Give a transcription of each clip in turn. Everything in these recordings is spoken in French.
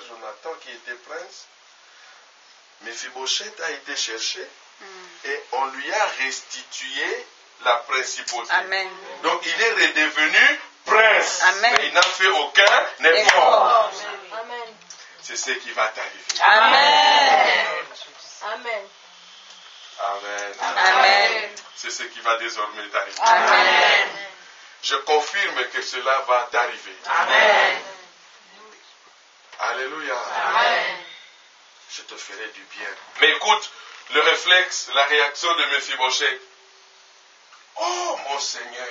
Jonathan qui était prince, Mephibosheth a été cherché et on lui a restitué la principauté. Amen. Donc il est redevenu prince. Amen. Mais il n'a fait aucun effort. Amen. C'est ce qui va t'arriver. Amen. Amen. Amen. Amen. C'est ce qui va désormais t'arriver. Amen. Je confirme que cela va t'arriver. Amen. Alléluia. Amen. Je te ferai du bien. Mais écoute, le réflexe, la réaction de Mephibosheth. Oh mon Seigneur,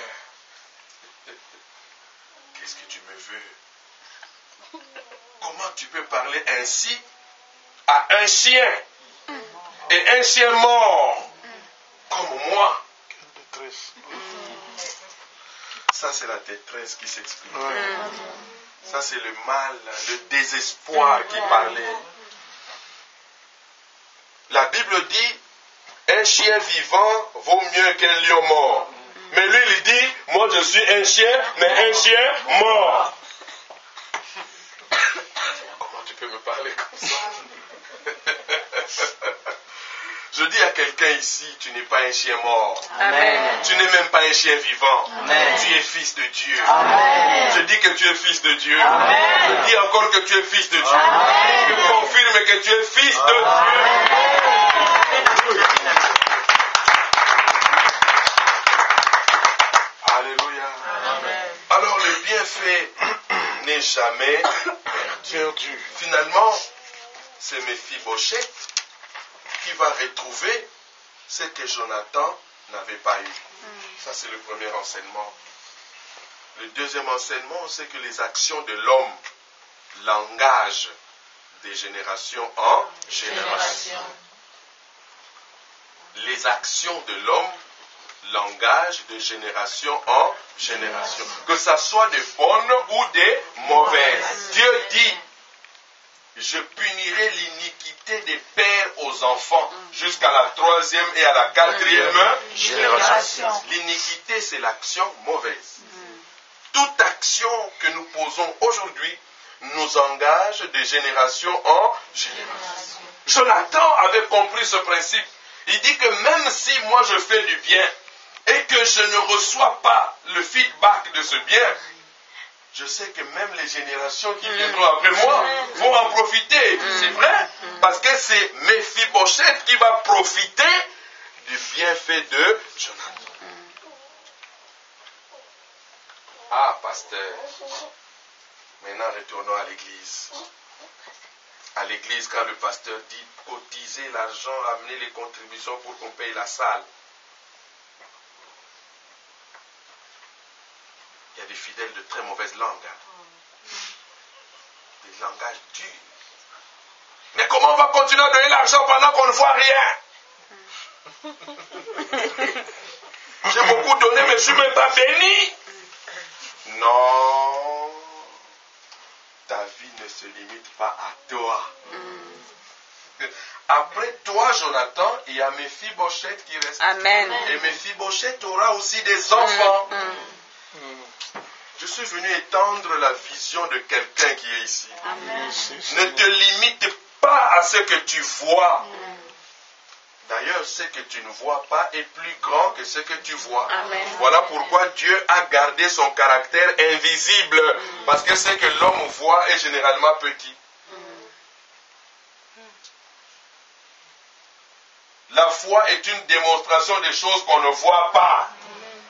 qu'est-ce que tu me veux? Comment tu peux parler ainsi à un chien? Et un chien mort, comme moi. Quelle détresse. Ça, c'est la détresse qui s'exprime. Ça, c'est le mal, le désespoir qui parlait. La Bible dit, un chien vivant vaut mieux qu'un lion mort. Mais lui, il dit, moi je suis un chien, mais un chien mort. Comment tu peux me parler comme ça? Je dis à quelqu'un ici, tu n'es pas un chien mort. Amen. Tu n'es même pas un chien vivant. Amen. Tu es fils de Dieu. Amen. Je dis que tu es fils de Dieu. Amen. Je dis encore que tu es fils de Dieu. Amen. Je confirme que tu es fils de Dieu. Alléluia. Amen. Alors le bienfait n'est jamais perdu. Finalement, c'est Mephibosheth qui va retrouver ce que Jonathan n'avait pas eu. Ça, c'est le premier enseignement. Le deuxième enseignement, c'est que les actions de l'homme l'engagent de génération en génération. Les actions de l'homme l'engagent de génération en génération. Que ça soit de bonnes ou de mauvaises. Dieu dit, je punirai l'iniquité des pères aux enfants jusqu'à la 3e et à la 4e génération. L'iniquité, c'est l'action mauvaise. Toute action que nous posons aujourd'hui nous engage de génération en génération. Jonathan avait compris ce principe. Il dit que même si moi je fais du bien et que je ne reçois pas le feedback de ce bien, je sais que même les générations qui viendront après moi vont en profiter. C'est vrai. Parce que c'est Mephibosheth qui va profiter du bienfait de Jonathan. Ah, pasteur. Maintenant, retournons à l'église. À l'église, quand le pasteur dit cotiser l'argent, amener les contributions pour qu'on paye la salle. Il y a des fidèles de très mauvaise langue. Des langages durs. Mais comment on va continuer à donner l'argent pendant qu'on ne voit rien? J'ai beaucoup donné, mais je ne suis même pas béni. Non. Ta vie ne se limite pas à toi. Après toi, Jonathan, il y a Mephibosheth qui reste. Amen. Et Mephibosheth aura aussi des enfants. Je suis venu étendre la vision de quelqu'un qui est ici. Amen. Ne te limite pas à ce que tu vois. D'ailleurs, ce que tu ne vois pas est plus grand que ce que tu vois. Amen. Voilà pourquoi Dieu a gardé son caractère invisible. Parce que ce que l'homme voit est généralement petit. La foi est une démonstration des choses qu'on ne voit pas.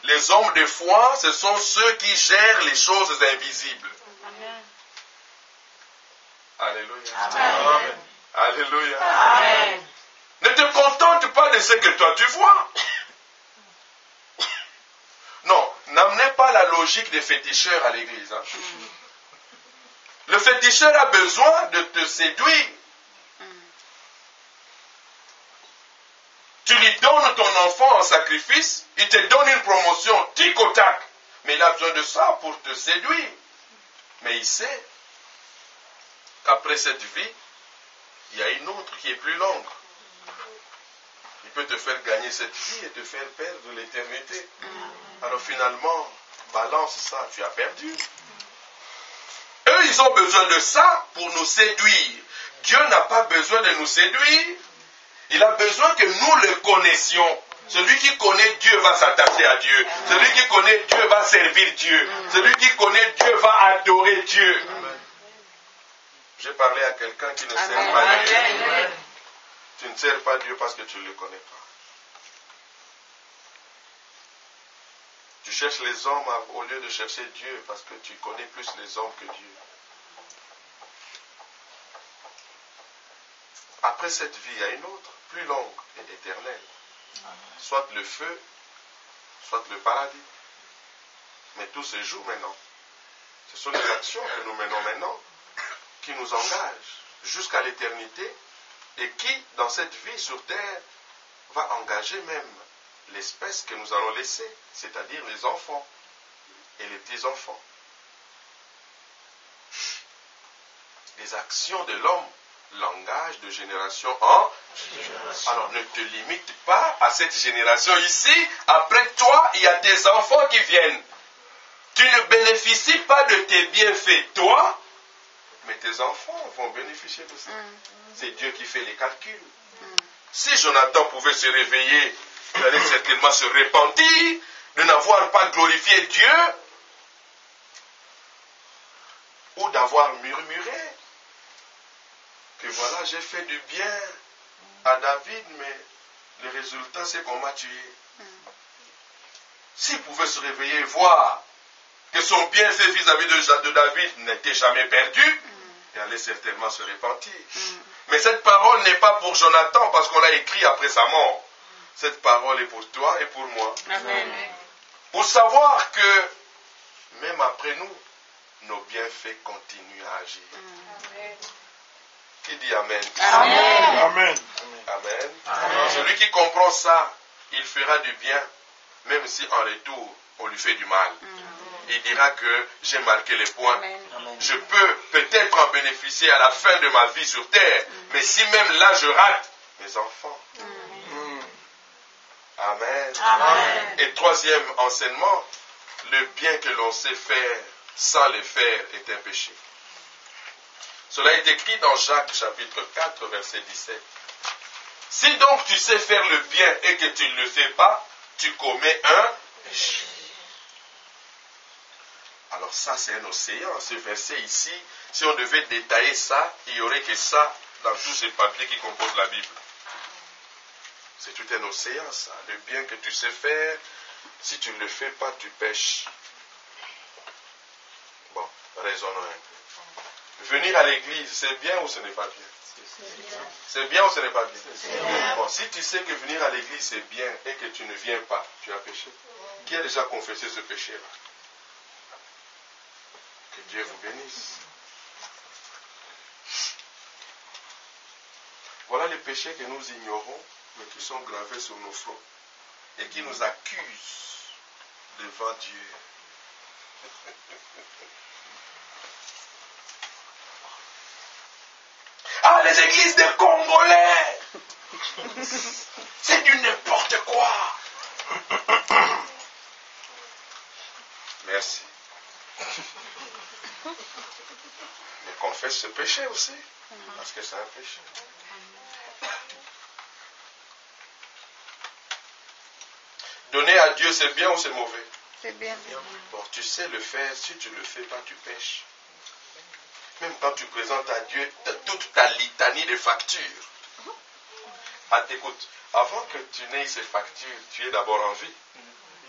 Les hommes de foi, ce sont ceux qui gèrent les choses invisibles. Amen. Alléluia. Amen. Alléluia. Amen. Ne te contente pas de ce que toi tu vois. Non, n'amenez pas la logique des féticheurs à l'église. Hein. Le féticheur a besoin de te séduire. Tu lui donnes ton enfant en sacrifice, il te donne une promotion, tic au tac. Mais il a besoin de ça pour te séduire. Mais il sait qu'après cette vie, il y a une autre qui est plus longue. Il peut te faire gagner cette vie et te faire perdre l'éternité. Alors finalement, balance ça, tu as perdu. Eux, ils ont besoin de ça pour nous séduire. Dieu n'a pas besoin de nous séduire. Il a besoin que nous le connaissions. Celui qui connaît Dieu va s'attacher à Dieu. Celui qui connaît Dieu va servir Dieu. Celui qui connaît Dieu va adorer Dieu. J'ai parlé à quelqu'un qui ne sert pas Dieu. Tu ne sers pas Dieu parce que tu ne le connais pas. Tu cherches les hommes au lieu de chercher Dieu parce que tu connais plus les hommes que Dieu. Après cette vie, il y a une autre, plus longue et éternelle. Soit le feu, soit le paradis. Mais tout se joue maintenant. Ce sont des actions que nous menons maintenant qui nous engagent jusqu'à l'éternité et qui, dans cette vie sur terre, va engager même l'espèce que nous allons laisser, c'est-à-dire les enfants et les petits-enfants. Les actions de l'homme l'engagent de génération en génération. Alors ne te limite pas à cette génération ici. Après toi, il y a des enfants qui viennent. Tu ne bénéficies pas de tes bienfaits, toi, mais tes enfants vont bénéficier de ça. C'est Dieu qui fait les calculs. Si Jonathan pouvait se réveiller, il allait certainement se repentir de n'avoir pas glorifié Dieu ou d'avoir murmuré que voilà, j'ai fait du bien à David, mais le résultat c'est qu'on m'a tué. S'il pouvait se réveiller et voir que son bienfait vis-à-vis de David n'était jamais perdu, il allait certainement se repentir. Mais cette parole n'est pas pour Jonathan parce qu'on l'a écrit après sa mort. Cette parole est pour toi et pour moi. Amen. Pour savoir que même après nous, nos bienfaits continuent à agir. Qui dit Amen? Amen. Amen. Amen. Amen. Celui qui comprend ça, il fera du bien, même si en retour, on lui fait du mal. Il dira que j'ai marqué les points. Amen. Je peux peut-être en bénéficier à la fin de ma vie sur terre, mais si même là je rate, mes enfants. Amen. Amen. Et troisième enseignement, le bien que l'on sait faire sans le faire est un péché. Cela est écrit dans Jacques chapitre 4 verset 17. Si donc tu sais faire le bien et que tu ne le fais pas, tu commets un péché. Alors ça c'est un océan, ce verset ici. Si on devait détailler ça, il n'y aurait que ça dans tous ces papiers qui composent la Bible. C'est tout un océan ça. Le bien que tu sais faire, si tu ne le fais pas, tu pêches. Bon, raisonnons un peu. Venir à l'église, c'est bien ou ce n'est pas bien? C'est bien ou ce n'est pas bien? Bon, si tu sais que venir à l'église c'est bien et que tu ne viens pas, tu as péché. Qui a déjà confessé ce péché-là? Que Dieu vous bénisse. Voilà les péchés que nous ignorons, mais qui sont gravés sur nos fronts et qui nous accusent devant Dieu. Ah, les églises des Congolais, c'est du n'importe quoi. Merci. Mais confesse ce péché aussi, parce que c'est un péché. Donner à Dieu, c'est bien ou c'est mauvais? C'est bien. Bon, tu sais le faire, si tu ne le fais pas, tu pêches. Même quand tu présentes à Dieu toute ta litanie de factures. Ah, écoute, avant que tu n'aies ces factures, tu es d'abord en vie.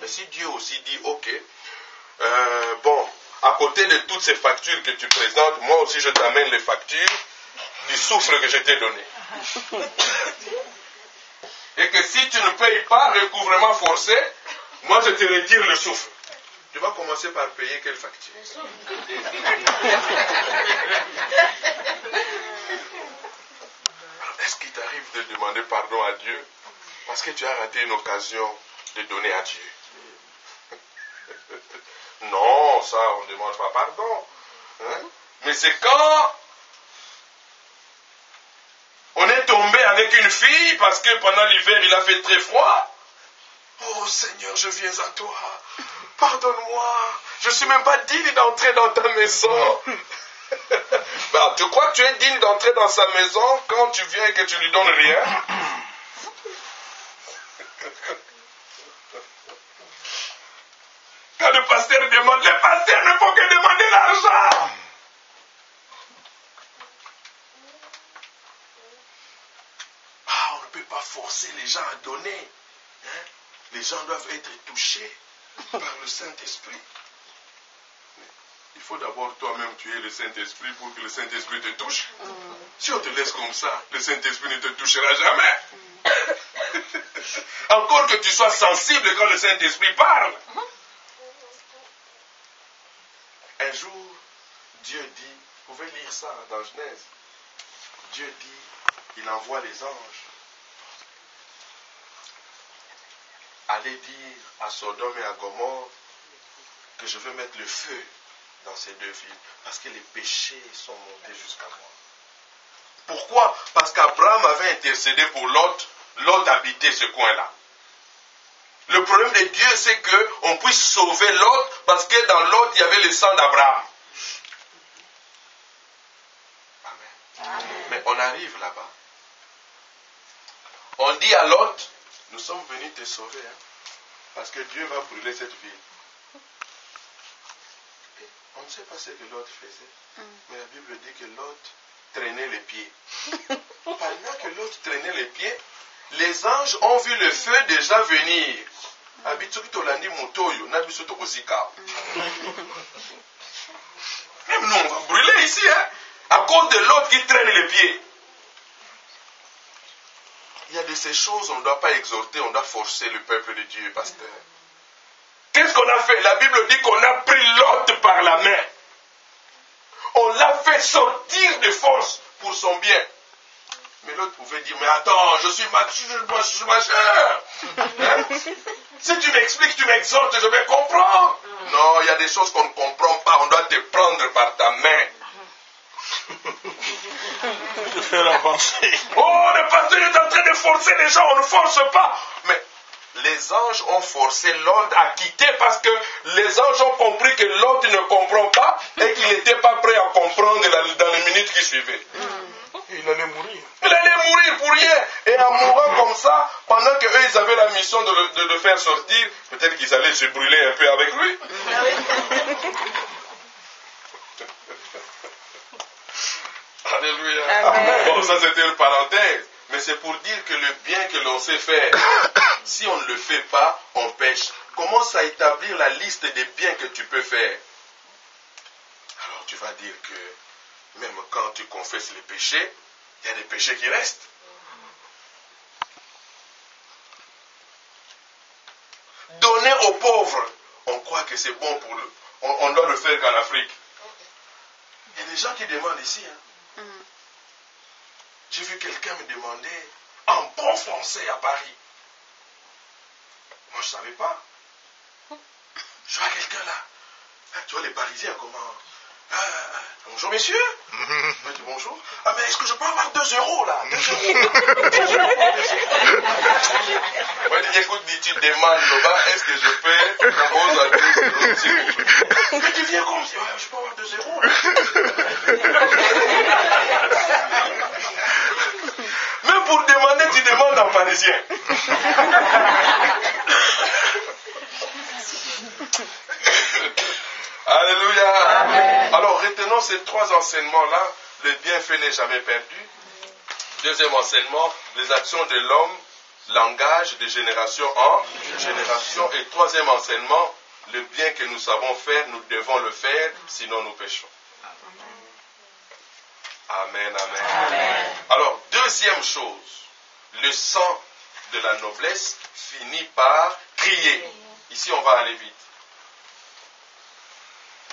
Mais si Dieu aussi dit, ok, bon, à côté de toutes ces factures que tu présentes, moi aussi je t'amène les factures du souffle que je t'ai donné. Et que si tu ne payes pas recouvrement forcé, moi je te retire le souffle. Tu vas commencer par payer quelle facture? Est-ce qu'il t'arrive de demander pardon à Dieu parce que tu as raté une occasion de donner à Dieu? Non, ça on ne demande pas pardon. Hein? Mais c'est quand on est tombé avec une fille parce que pendant l'hiver il a fait très froid. Oh Seigneur, je viens à toi. Pardonne-moi. Je ne suis même pas digne d'entrer dans ta maison. Tu crois que tu es digne d'entrer dans sa maison quand tu viens et que tu lui donnes rien? Quand le pasteur demande, le pasteur ne faut que demander l'argent. On ne peut pas forcer les gens à donner. Hein? Les gens doivent être touchés par le Saint-Esprit. Il faut d'abord toi-même tuer le Saint-Esprit pour que le Saint-Esprit te touche. Si on te laisse comme ça, le Saint-Esprit ne te touchera jamais. Encore que tu sois sensible quand le Saint-Esprit parle. Un jour, Dieu dit, vous pouvez lire ça dans Genèse. Dieu dit, il envoie les anges. Allez dire à Sodome et à Gomorrhe que je veux mettre le feu dans ces deux villes, parce que les péchés sont montés jusqu'à moi. Pourquoi? Parce qu'Abraham avait intercédé pour Lot. Lot habitait ce coin-là. Le problème de Dieu, c'est qu'on puisse sauver Lot, parce que dans Lot, il y avait le sang d'Abraham. Amen. Mais on arrive là-bas. On dit à Lot, nous sommes venus te sauver, hein, parce que Dieu va brûler cette ville. On ne sait pas ce que Lot faisait, mais la Bible dit que Lot traînait les pieds. Pendant que Lot traînait les pieds, les anges ont vu le feu déjà venir. Même nous, on va brûler ici, hein, à cause de Lot qui traîne les pieds. Il y a de ces choses, on ne doit pas exhorter, on doit forcer le peuple de Dieu, pasteur. Qu'est-ce qu'on a fait? La Bible dit qu'on a pris Lot par la main. On l'a fait sortir de force pour son bien. Mais l'autre pouvait dire, mais attends, je suis majeur. Hein? Si tu m'expliques, tu m'exhortes, je vais comprendre. Non, il y a des choses qu'on ne comprend pas, on doit te prendre par ta main. De faire avancer. Oh, le pasteur est en train de forcer les gens, on ne force pas. Mais les anges ont forcé Lot à quitter parce que les anges ont compris que Lot ne comprend pas et qu'il n'était pas prêt à comprendre dans les minutes qui suivaient. Il allait mourir. Il allait mourir pour rien. Et en mourant comme ça, pendant qu'eux, ils avaient la mission de le faire sortir, peut-être qu'ils allaient se brûler un peu avec lui. Alléluia. Amen. Bon, ça c'était une parenthèse. Mais c'est pour dire que le bien que l'on sait faire, si on ne le fait pas, on pêche. Commence à établir la liste des biens que tu peux faire. Alors tu vas dire que même quand tu confesses les péchés, il y a des péchés qui restent. Donner aux pauvres, on croit que c'est bon pour eux. On doit le faire qu'en Afrique. Il y a des gens qui demandent ici. Hein. J'ai vu quelqu'un me demander en bon français à Paris. Moi, je ne savais pas. Je vois quelqu'un là. Tu vois les Parisiens comment? Bonjour messieurs. Je dis bonjour. Ah mais est-ce que je peux avoir 2 € là? 2 €. Moi je dis écoute, tu demandes là-bas, est-ce que je peux propose à 2 €? Mais tu viens comme ça, je peux avoir 2 €. Mais pour demander, tu demandes en parisien. Alléluia. Amen. Alors retenons ces 3 enseignements-là. Le bienfait n'est jamais perdu. Deuxième enseignement, les actions de l'homme l'engagent de génération en génération. Et troisième enseignement, le bien que nous savons faire, nous devons le faire, sinon nous péchons. Amen, amen. Amen. Alors, deuxième chose, le sang de la noblesse finit par crier. Ici, on va aller vite.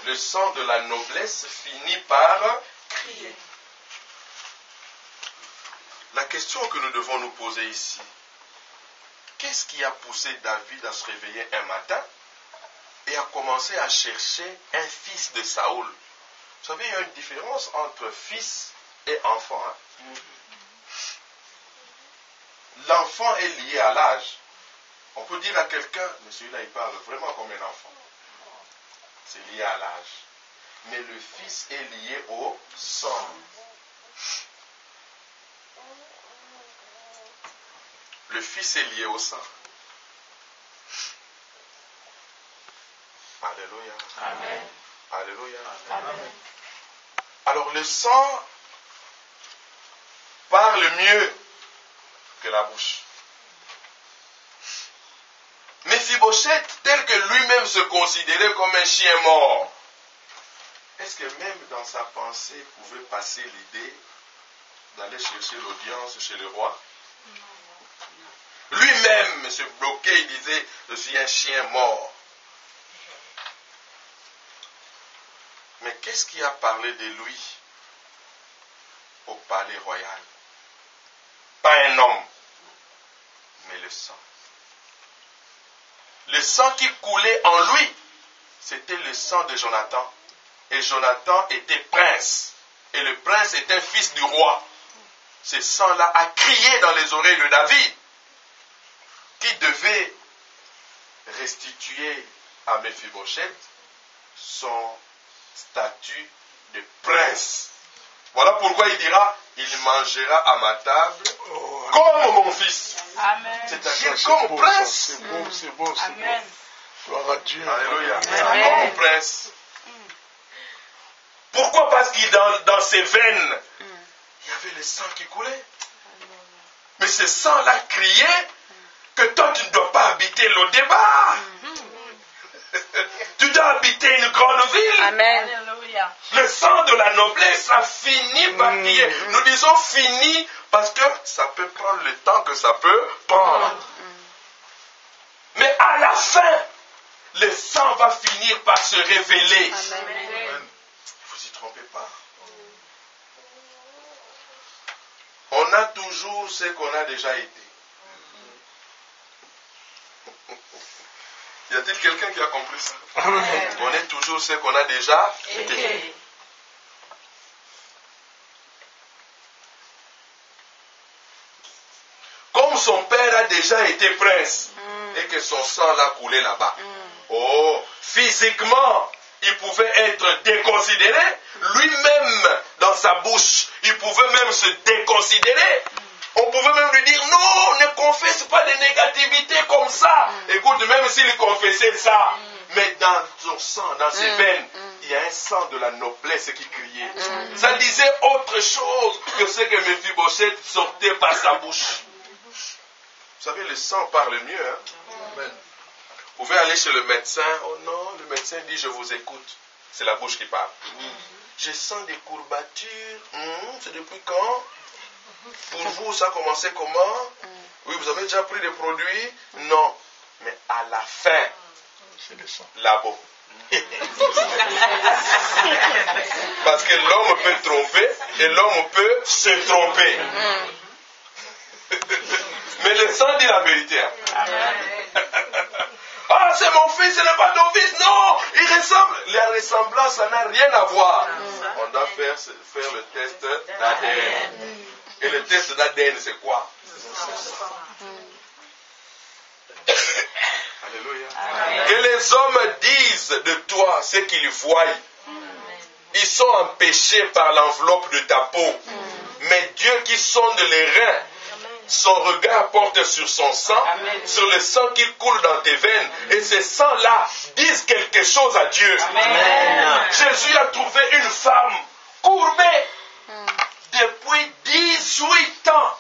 Le sang de la noblesse finit par crier. La question que nous devons nous poser ici, qu'est-ce qui a poussé David à se réveiller un matin et à commencer à chercher un fils de Saoul? Vous savez, il y a une différence entre fils et enfant. Hein? L'enfant est lié à l'âge. On peut dire à quelqu'un, mais celui-là il parle vraiment comme un enfant. C'est lié à l'âge. mais le Fils est lié au sang. Le Fils est lié au sang. Alléluia. Amen. Alléluia. Amen. Alors le sang parle mieux que la bouche. Méphibosheth, tel que lui-même se considérait comme un chien mort, est-ce que même dans sa pensée pouvait passer l'idée d'aller chercher l'audience chez le roi? Lui-même se bloquait, il disait, je suis un chien mort. Mais qu'est-ce qui a parlé de lui au palais royal? Pas un homme, mais le sang. Le sang qui coulait en lui, c'était le sang de Jonathan. Et Jonathan était prince. Et le prince était fils du roi. Ce sang-là a crié dans les oreilles de David, qui devait restituer à Méphibosheth son statut de prince. Voilà pourquoi il dira, il mangera à ma table comme mon fils. Amen. C'est-à-dire comme prince. C'est beau, c'est beau, c'est beau. Amen. Gloire à Dieu. Alléluia. Amen. Comme prince. Pourquoi? Parce que dans ses veines, il y avait le sang qui coulait. Mais ce sang-là criait que toi, tu ne dois pas habiter le débat. Tu dois habiter une grande ville. Amen. Alléluia. Le sang de la noblesse a fini par crier. Nous disons fini parce que ça peut prendre le temps que ça peut prendre. Mais à la fin, le sang va finir par se révéler. Amen. Ne vous y trompez pas. On a toujours ce qu'on a déjà été. Y a-t-il quelqu'un qui a compris ça? On est toujours ce qu'on a déjà été. Comme son père a déjà été prince et que son sang l'a coulé là-bas. Oh, physiquement, il pouvait être déconsidéré. Lui-même, dans sa bouche, il pouvait même se déconsidérer. On pouvait même lui dire, non, ne confesse pas de négativité comme ça. Écoute, même s'il confessait ça, mais dans son sang, dans ses veines, il y a un sang de la noblesse qui criait. Ça disait autre chose que ce que Méphibosheth sortait par sa bouche. Vous savez, le sang parle mieux. Hein? Amen. Vous pouvez aller chez le médecin. Oh non, le médecin dit, je vous écoute. C'est la bouche qui parle. Je sens des courbatures. C'est depuis quand? Pour vous, ça a commencé comment? Oui, vous avez déjà pris des produits? Non. Mais à la fin, là-bas. Parce que l'homme peut tromper et l'homme peut se tromper. Mais le sang dit la vérité. Ah, c'est mon fils, ce n'est pas ton fils. Non, il ressemble. La ressemblance, ça n'a rien à voir. On doit faire le test d'ADN. Et le test d'ADN, c'est quoi? Alléluia. Amen. Que les hommes disent de toi ce qu'ils voient. Ils sont empêchés par l'enveloppe de ta peau. Mais Dieu qui sonde les reins, son regard porte sur son sang, sur le sang qui coule dans tes veines. Et ces sangs-là disent quelque chose à Dieu. Amen. Jésus a trouvé une femme courbée depuis 18 ans.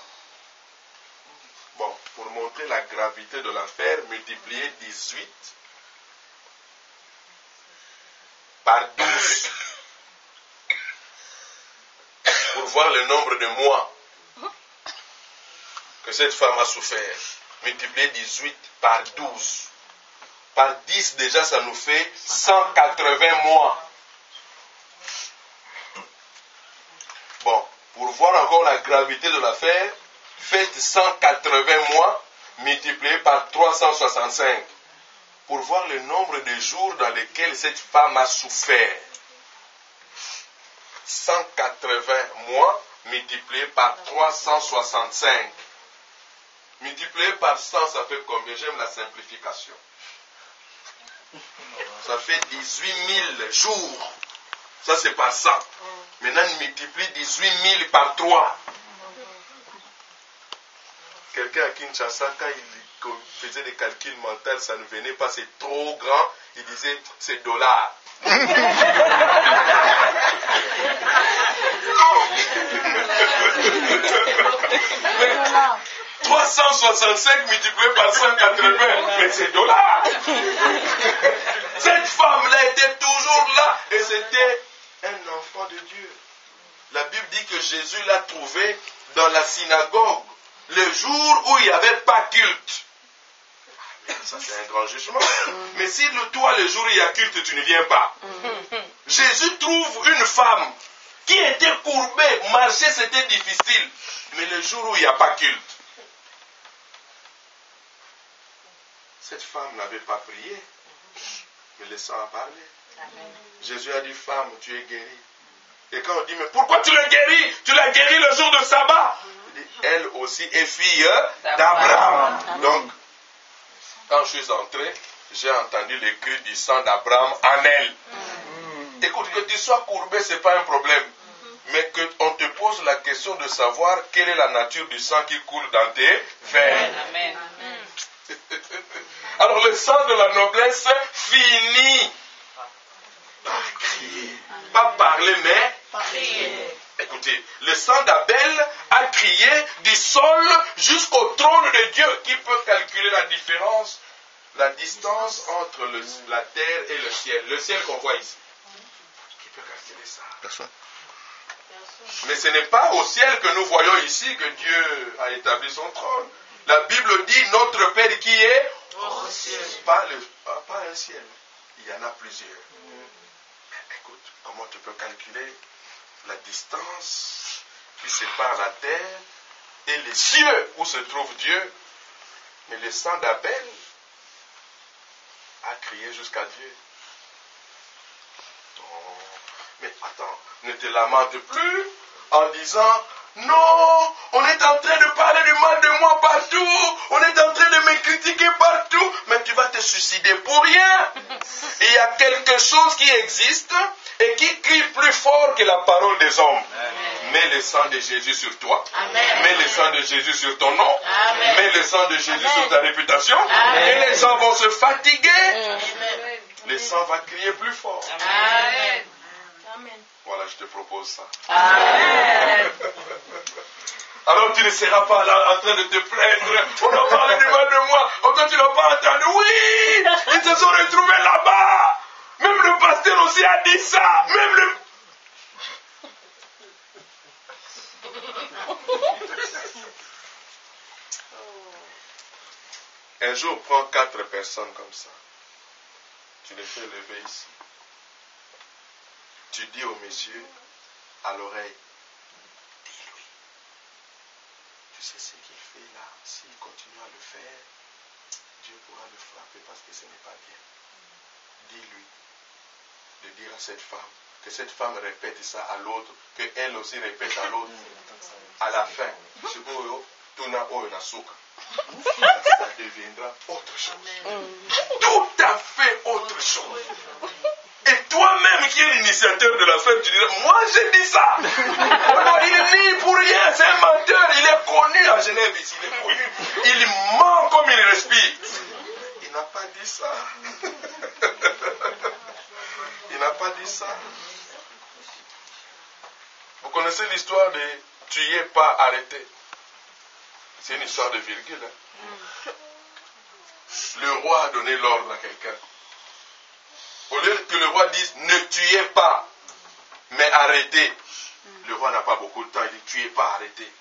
Bon, pour montrer la gravité de l'affaire, multipliez 18 par 12. Pour voir le nombre de mois que cette femme a souffert. Multipliez 18 par 12. Par 10 déjà, ça nous fait 180 mois. Bon, pour voir encore la gravité de l'affaire, faites 180 mois multiplié par 365 pour voir le nombre de jours dans lesquels cette femme a souffert. 180 mois multiplié par 365. Multiplié par 100, ça fait combien? J'aime la simplification. Ça fait 18 000 jours. Ça, c'est par 100. Maintenant, il multiplie 18 000 par 3. Quelqu'un à Kinshasa, quand il faisait des calculs mentaux, ça ne venait pas, c'est trop grand. Il disait, c'est dollars. 365 multiplié par 180, mais c'est dollars. Cette femme-là était toujours là et c'était un enfant de Dieu. La Bible dit que Jésus l'a trouvé dans la synagogue le jour où il n'y avait pas culte. Ça, c'est un grand jugement. Mais si toi, le jour où il y a culte, tu ne viens pas. Jésus trouve une femme qui était courbée, marcher c'était difficile. Mais le jour où il n'y a pas culte, cette femme n'avait pas prié, mais le sang a parlé. Amen. Jésus a dit, femme, tu es guérie. Et quand on dit, mais pourquoi tu l'as guérie? Tu l'as guérie le jour de sabbat. Il dit, elle aussi est fille d'Abraham. Donc, quand je suis entré, j'ai entendu les cris du sang d'Abraham en elle. Écoute, que tu sois courbé, ce n'est pas un problème. Mais qu'on te pose la question de savoir quelle est la nature du sang qui coule dans tes veines. Amen. Alors le sang de la noblesse finit par crier. Pas parler, mais crier. Écoutez, le sang d'Abel a crié du sol jusqu'au trône de Dieu. Qui peut calculer la différence, la distance entre la terre et le ciel? Le ciel qu'on voit ici. Qui peut calculer ça? Personne. Mais ce n'est pas au ciel que nous voyons ici que Dieu a établi son trône. La Bible dit notre Père qui est au ciel. Pas un ciel. Il y en a plusieurs. Mais écoute, comment tu peux calculer la distance qui sépare la terre et les cieux où se trouve Dieu? Mais le sang d'Abel a crié jusqu'à Dieu. Oh, mais attends, ne te lamente plus en disant, non, on est en train de parler du mal de moi partout, on est en train de me critiquer partout, mais tu vas te suicider pour rien. Il y a quelque chose qui existe et qui crie plus fort que la parole des hommes. Amen. Mets le sang de Jésus sur toi. Amen. Mets le sang de Jésus sur ton nom. Amen. Mets le sang de Jésus Amen. Sur ta réputation. Amen. Et les gens vont se fatiguer. Amen. Le sang va crier plus fort. Amen. Amen. Voilà, je te propose ça. Amen. Alors tu ne seras pas là en train de te plaindre. On a parlé du mal de moi. Encore tu n'as pas entendu. Oui, ils se sont retrouvés là-bas. Même le pasteur aussi a dit ça. Même le... Un jour, prends 4 personnes comme ça. Tu les fais lever ici. Tu dis au monsieur à l'oreille, dis-lui, tu sais ce qu'il fait là, s'il continue à le faire, Dieu pourra le frapper parce que ce n'est pas bien. Dis-lui de dire à cette femme, que cette femme répète ça à l'autre, qu'elle aussi répète à l'autre. À la fin, ça deviendra autre chose. Tout à fait autre chose. Et toi-même qui es l'initiateur de la fête, tu diras, moi j'ai dit ça. Il est ni pour rien, c'est un menteur. Il est connu à Genève ici, il est connu. Il ment comme il respire. Il n'a pas dit ça. Il n'a pas dit ça. Vous connaissez l'histoire de tuer pas arrêter. C'est une histoire de virgule. Hein? Le roi a donné l'ordre à quelqu'un. Au lieu que le roi dise ne tuez pas, mais arrêtez. Le roi n'a pas beaucoup de temps, il dit tuez pas, arrêtez.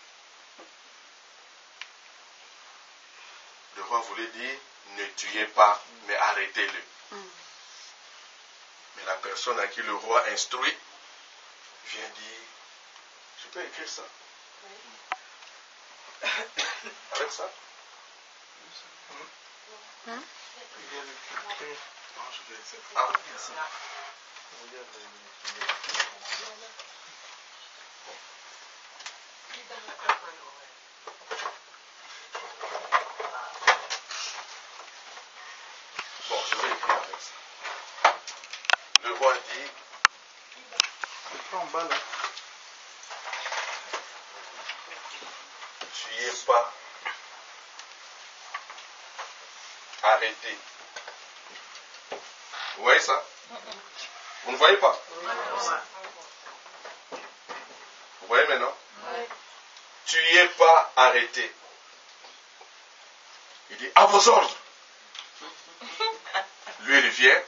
Le roi voulait dire ne tuez pas, mais arrêtez-le. Mais la personne à qui le roi instruit vient dire, je peux écrire ça. Avec ça? Non, je vais essayer. Ah, merci. Bon, je vais écrire avec ça. Le roi dit, pas là. Tu n'y es pas arrêté. Vous voyez ça? Vous ne voyez pas? Vous voyez maintenant? Tu n'y es pas arrêté. Il dit, à vos ordres. Lui, il vient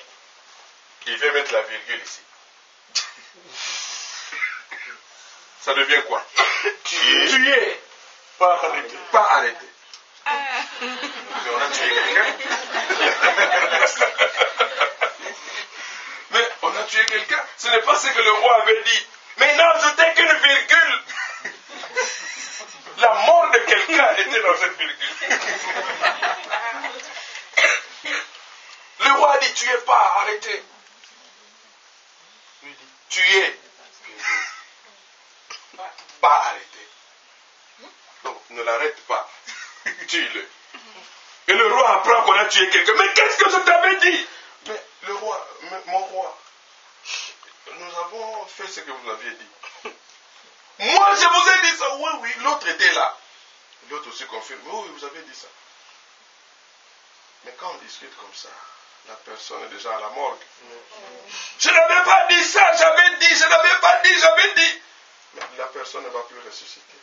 mettre la virgule ici. Ça devient quoi? Tu es Pas arrêté. pas arrêté. Mais on a tué quelqu'un. Mais on a tué quelqu'un. Ce n'est pas ce que le roi avait dit. Mais il n'a ajouté qu'une virgule. La mort de quelqu'un était dans cette virgule. Le roi a dit, tu n'es pas arrêté. Tu es pas arrêté. Donc, ne l'arrête pas. Tue-le. Et le roi apprend qu'on a tué quelqu'un. Mais qu'est-ce que je t'avais dit? Mais le roi, mon roi, nous avons fait ce que vous aviez dit. Moi, je vous ai dit ça. Oui, oui, l'autre était là. L'autre aussi confirme. Oui, vous avez dit ça. Mais quand on discute comme ça, la personne est déjà à la morgue. Je n'avais pas dit ça, j'avais dit, je n'avais pas dit, j'avais dit. Mais la personne ne va plus ressusciter.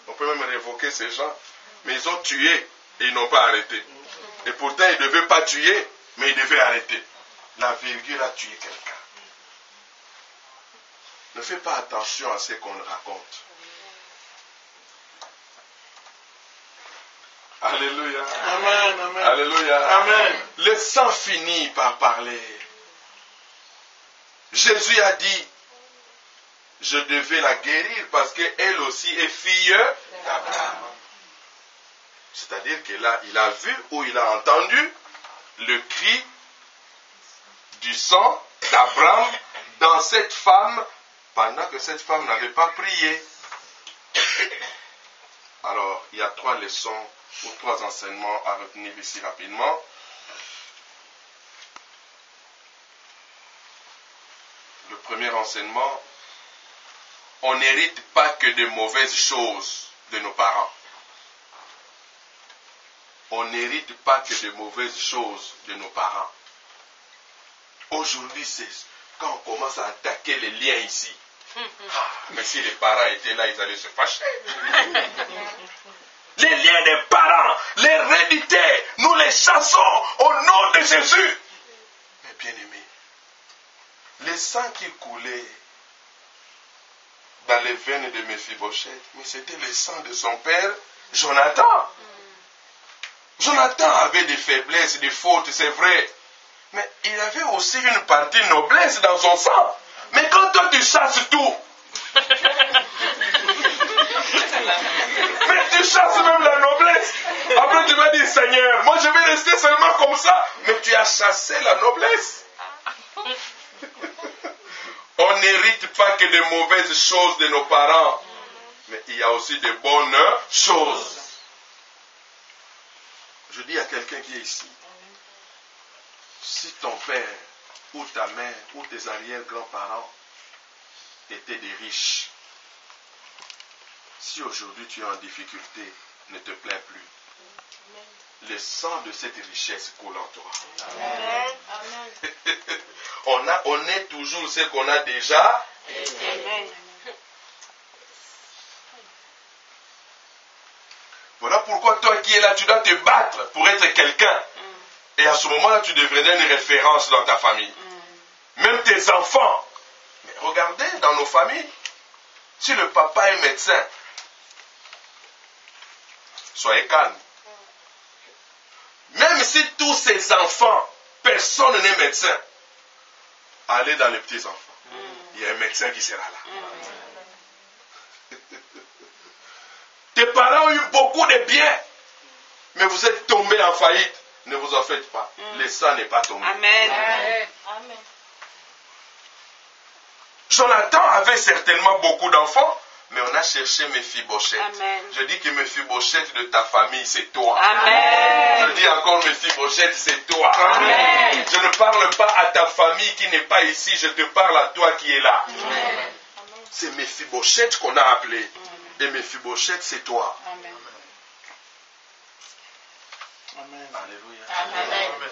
On peut même révoquer ces gens. Mais ils ont tué et ils n'ont pas arrêté. Et pourtant, ils ne devaient pas tuer, mais ils devaient arrêter. La virgule a tué quelqu'un. Ne fais pas attention à ce qu'on raconte. Alléluia. Amen, amen. Alléluia. Amen. Le sang finit par parler. Jésus a dit, je devais la guérir parce qu'elle aussi est fille d'Abraham. C'est-à-dire que là, il a vu ou il a entendu le cri du sang d'Abraham dans cette femme pendant que cette femme n'avait pas prié. Alors, il y a 3 leçons ou 3 enseignements à retenir ici rapidement. Le premier enseignement, on n'hérite pas que de mauvaises choses de nos parents. On n'hérite pas que de mauvaises choses de nos parents. Aujourd'hui, c'est quand on commence à attaquer les liens ici. Mais si les parents étaient là, ils allaient se fâcher. Les liens des parents, l'hérédité, nous les chassons au nom de Jésus. Mais bien aimé, le sang qui coulait dans les veines de Mephibosheth, mais c'était le sang de son père, Jonathan. Jonathan avait des faiblesses, des fautes, c'est vrai. Mais il avait aussi une partie noblesse dans son sang. Mais quand toi tu chasses tout, mais tu chasses même la noblesse. Après tu vas dire, Seigneur, moi je vais rester seulement comme ça. Mais tu as chassé la noblesse. On n'hérite pas que de mauvaises choses de nos parents. Mais il y a aussi de bonnes choses. Je dis à quelqu'un qui est ici, si ton père ou ta mère ou tes arrière-grands-parents étaient des riches, si aujourd'hui tu es en difficulté, ne te plains plus. Le sang de cette richesse coule en toi. On est toujours ce qu'on a déjà. Amen. Voilà pourquoi toi qui es là, tu dois te battre pour être quelqu'un. Et à ce moment-là, tu deviendras une référence dans ta famille. Même tes enfants. Mais regardez dans nos familles, si le papa est médecin, soyez calme. Même si tous ces enfants, personne n'est médecin, allez dans les petits-enfants. Il y a un médecin qui sera là. Tes parents ont eu beaucoup de biens, mais vous êtes tombés en faillite. Ne vous en faites pas. Le sang n'est pas tombé. Amen. Amen. Jonathan avait certainement beaucoup d'enfants, mais on a cherché Mephibosheth. Amen. Je dis que Mephibosheth de ta famille, c'est toi. Amen. Je dis encore Mephibosheth, c'est toi. Amen. Je ne parle pas à ta famille qui n'est pas ici, je te parle à toi qui es là. Amen. C'est Mephibosheth qu'on a appelé. Et Mephibosheth, c'est toi. Amen. Amen. Alléluia. Amen.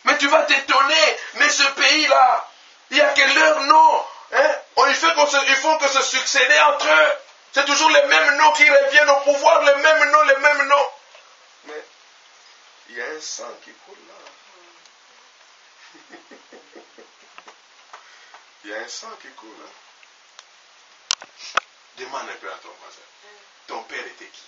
Mais tu vas t'étonner, mais ce pays-là, il y a que leurs noms. Hein? Ils font que se succéder entre eux. C'est toujours les mêmes noms qui reviennent au pouvoir, les mêmes noms, les mêmes noms. Mais il y a un sang qui coule là. Il y a un sang qui coule. Hein? Demande un peu à ton voisin. Ton père était qui?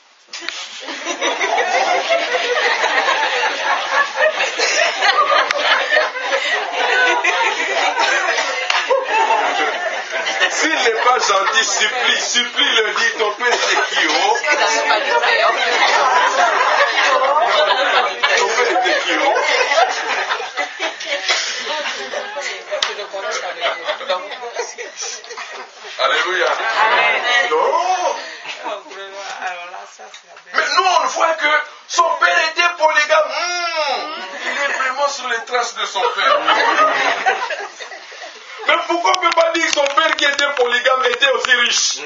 S'il n'est pas gentil, supplie le dit, ton père c'est qui? Oh? Ton père était qui? Oh? Alléluia. Non. Mais nous on voit que son père était polygame. Il est vraiment sur les traces de son père. Mais pourquoi on ne peut pas dire que son père qui était polygame était aussi riche?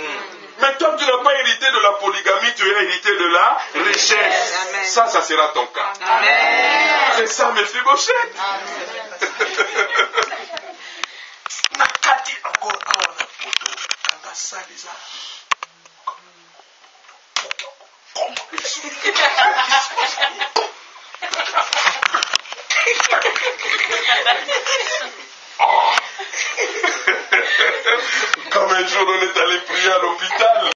Mais toi tu n'as pas hérité de la polygamie, tu as hérité de la richesse. Ça sera ton cas. C'est ça Mephibosheth. Nakati encore awa na poto kanga saliza. Comme un jour on est allé prier à l'hôpital.